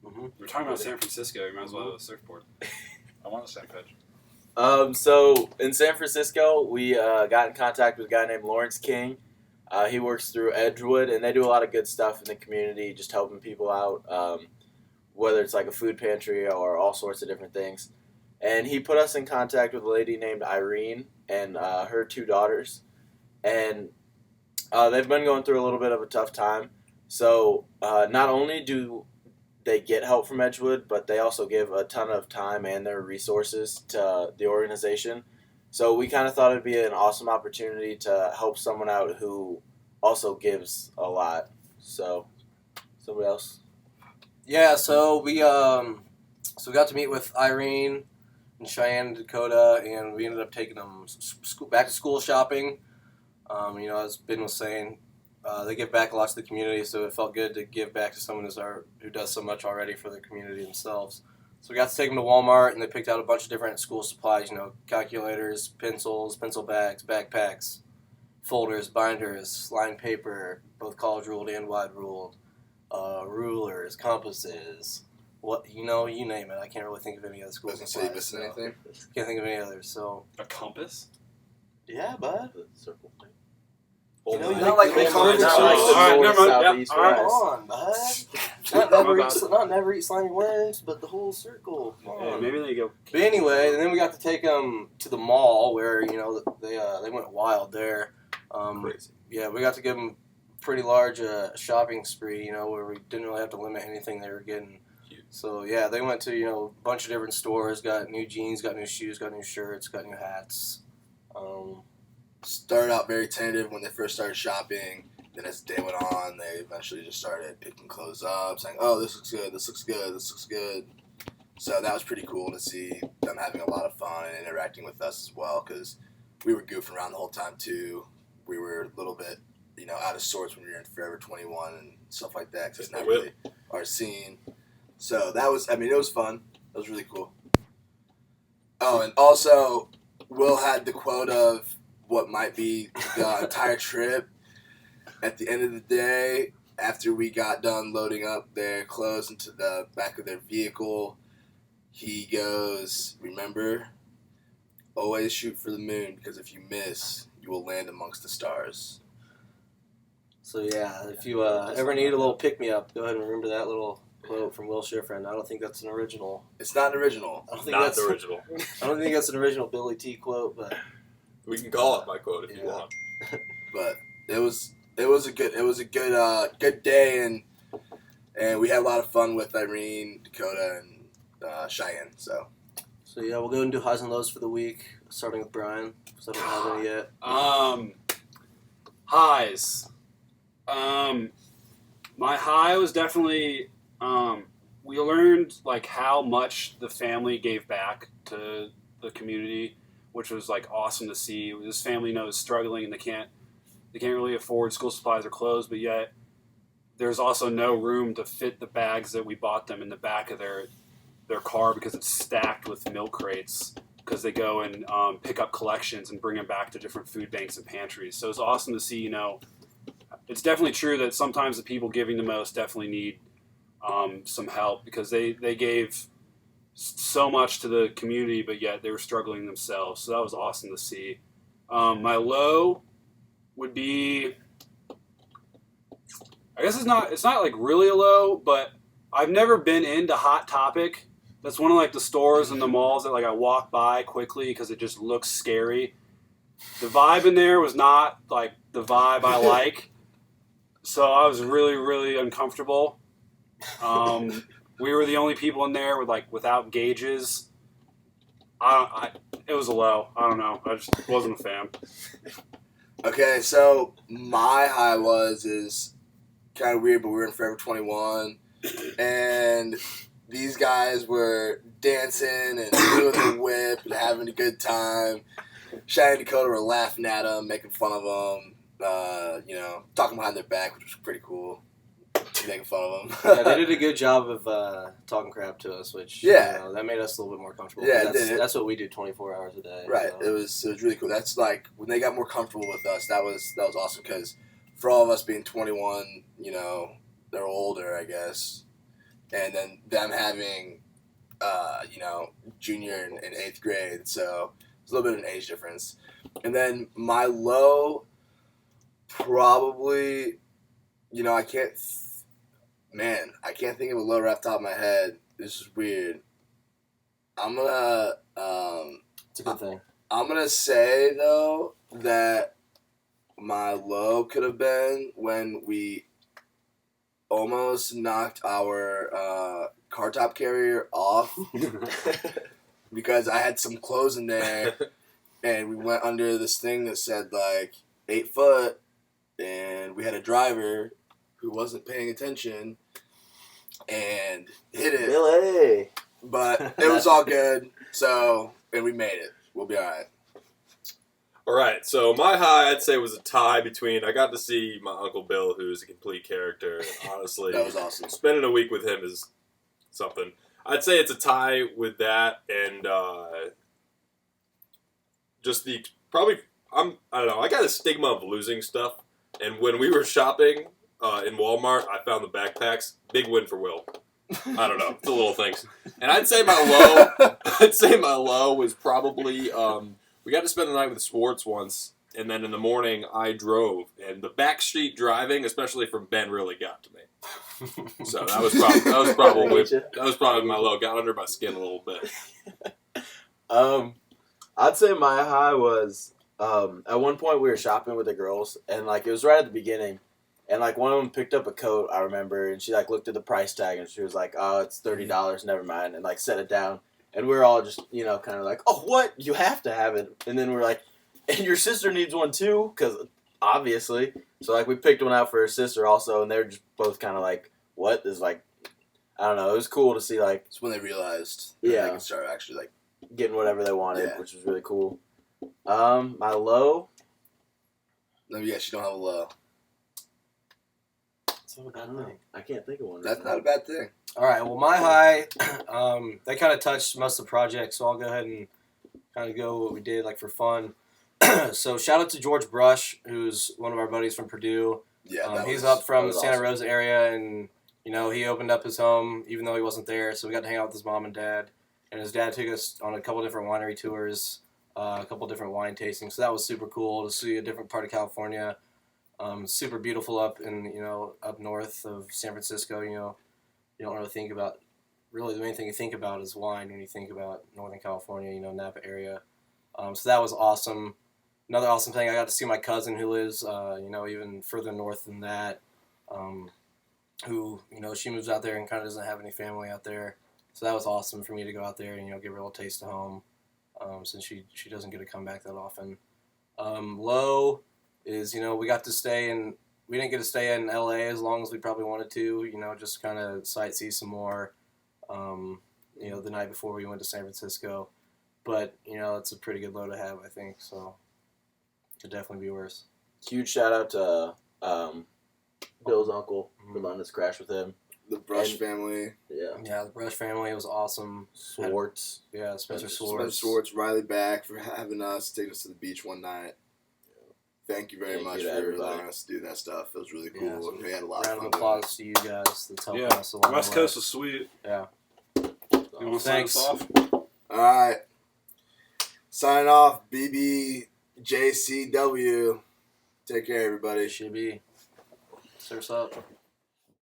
Mm-hmm. We're talking about San Francisco. You might as well have a surfboard. I'm on the same page. So in San Francisco, we got in contact with a guy named Lawrence King. He works through Edgewood, and they do a lot of good stuff in the community, just helping people out, whether it's like a food pantry or all sorts of different things. And he put us in contact with a lady named Irene and her 2 daughters. And they've been going through a little bit of a tough time. So not only do they get help from Edgewood, but they also give a ton of time and their resources to the organization. So we kind of thought it'd be an awesome opportunity to help someone out who also gives a lot. So, somebody else? Yeah, so we got to meet with Irene and Cheyenne and Dakota, and we ended up taking them back to school shopping. As Ben was saying, they give back a lot to the community, so it felt good to give back to someone who does so much already for the community themselves. So we got to take them to Walmart, and they picked out a bunch of different school supplies, calculators, pencils, pencil bags, backpacks, folders, binders, lined paper, both college ruled and wide ruled, rulers, compasses, you name it. I can't really think of any other school supplies. Say you missing anything? Can't think of any others, so. A compass? Yeah, bud. Circle thing. Not like the All right, north, never mind. South, Yep, east, Come west. on, bud. Not never eat slimy worms, but the whole circle. Come Yeah, on. maybe they go. But anyway, and then we got to take them to the mall where they went wild there. Crazy. Yeah, we got to give them a pretty large shopping spree. Where we didn't really have to limit anything they were getting. Huge. So yeah, they went to a bunch of different stores, got new jeans, got new shoes, got new shirts, got new hats. Started out very tentative when they first started shopping. Then as the day went on, they eventually just started picking clothes up, saying, "Oh, this looks good. This looks good. This looks good." So that was pretty cool to see them having a lot of fun and interacting with us as well, because we were goofing around the whole time too. We were a little bit, out of sorts when we were in Forever 21 and stuff like that, because it's not really our scene. So that was, it was fun. It was really cool. Oh, and also, Will had the quote of what might be the entire trip. At the end of the day, after we got done loading up their clothes into the back of their vehicle, he goes, "Remember, always shoot for the moon, because if you miss, you will land amongst the stars." So yeah, if you ever need a little pick-me-up, go ahead and remember that little quote from Will Schifrin. I don't think that's an original. It's not an original. I don't think Not that's the original. I don't think that's an original Billy T quote, but We can call it my quote if you Yeah. want. But it was a good day, and we had a lot of fun with Irene, Dakota, and Cheyenne. So yeah, we'll go and do highs and lows for the week, starting with Brian, because I don't have any yet. Highs. My high was definitely we learned how much the family gave back to the community, which was awesome to see. This family is struggling and they can't really afford school supplies or clothes, but yet there's also no room to fit the bags that we bought them in the back of their car because it's stacked with milk crates, because they go and pick up collections and bring them back to different food banks and pantries. So it's awesome to see, it's definitely true that sometimes the people giving the most definitely need some help, because they gave so much to the community, but yet they were struggling themselves. So that was awesome to see. My low would be, I guess it's not really a low, but I've never been into Hot Topic. That's one of the stores in the malls that I walk by quickly because it just looks scary. The vibe in there was not the vibe I like, so I was really, really uncomfortable. We were the only people in there with without gauges. It was a low. I don't know. I just wasn't a fan. okay, so my high is kind of weird, but we were in Forever 21, and these guys were dancing and doing the whip and having a good time. Cheyenne and Dakota were laughing at them, making fun of them, talking behind their back, which was pretty cool. Making fun of them. Yeah, they did a good job of talking crap to us, which that made us a little bit more comfortable. Yeah, it did. That's what we do 24 hours a day. Right. So. It was really cool. That's when they got more comfortable with us. That was awesome, because for all of us being 21, they're older, I guess. and then them having, junior and 8th grade. So there's a little bit of an age difference. And then my low, probably, I can't think of a low right off the top of my head. This is weird. I'm gonna, It's a good thing. I'm gonna say though that my low could have been when we almost knocked our car top carrier off because I had some clothes in there, and we went under this thing that said like 8 foot, and we had a driver who wasn't paying attention and hit it. Really? But it was all good. So, and we made it. We'll be all right. All right, so my high, I'd say, was a tie between. I got to see my Uncle Bill, who's a complete character. And honestly, That was awesome. Spending a week with him is something. I'd say it's a tie with that, and just the probably. I don't know. I got a stigma of losing stuff, and when we were shopping in Walmart, I found the backpacks. Big win for Will. I don't know. It's the little things. And I'd say my low. I'd say my low was probably. We got to spend the night with Swartz once, and then in the morning I drove, and the backstreet driving, especially from Ben, really got to me. So that was probably my low. Got under my skin a little bit. I'd say my high was at one point we were shopping with the girls, and like it was right at the beginning, and like one of them picked up a coat, I remember, and she like looked at the price tag and she was like, "Oh, it's $30, never mind," and like set it down. And we're all just, kind of like, "Oh, what? You have to have it." And then we're like, "And your sister needs one too?" Because obviously. So, like, we picked one out for her sister also, and they were just both kind of like, "What?" This is like, I don't know. It was cool to see, like... It's when they realized Yeah. they could start actually, like... Getting whatever they wanted, Yeah. which was really cool. My low... No, yes, you don't have a low. I can't think of one. That's not a bad thing. All right. Well, my high, they kind of touched most of the project, so I'll go ahead and kind of go what we did, like for fun. So shout out to George Brush, who's one of our buddies from Purdue. Yeah, He's up from the that was Santa awesome. Rosa area, and he opened up his home even though he wasn't there. So we got to hang out with his mom and dad, and his dad took us on a couple different winery tours, a couple different wine tastings. So that was super cool to see a different part of California. Super beautiful up up north of San Francisco. You don't really think about. Really, the main thing you think about is wine when you think about Northern California. Napa area. So that was awesome. Another awesome thing, I got to see my cousin who lives, even further north than that. Who she moves out there and kind of doesn't have any family out there. So that was awesome for me to go out there and give her a little taste of home, since she doesn't get to come back that often. Low is we got to stay in. We didn't get to stay in LA as long as we probably wanted to. Just kind of sightsee some more. The night before we went to San Francisco, but it's a pretty good low to have, I think. So could definitely be worse. Huge shout out to Bill's uncle for letting us crash with him. The Brush And- family. Yeah, the Brush family was awesome. Swartz. Yeah, Spencer Swartz. Spencer Swartz, Riley back for having us, taking us to the beach one night. Thank you very Thank much you to for everybody. letting us do that stuff. It was really cool. Yeah, so We had a lot Round of of fun. applause to you guys. That's helping Yeah, us a lot. West Coast was sweet. Yeah. You want to sign Thanks. us off? All right. Signing off, BBJCW. Take care, everybody. Should be. Surf's up.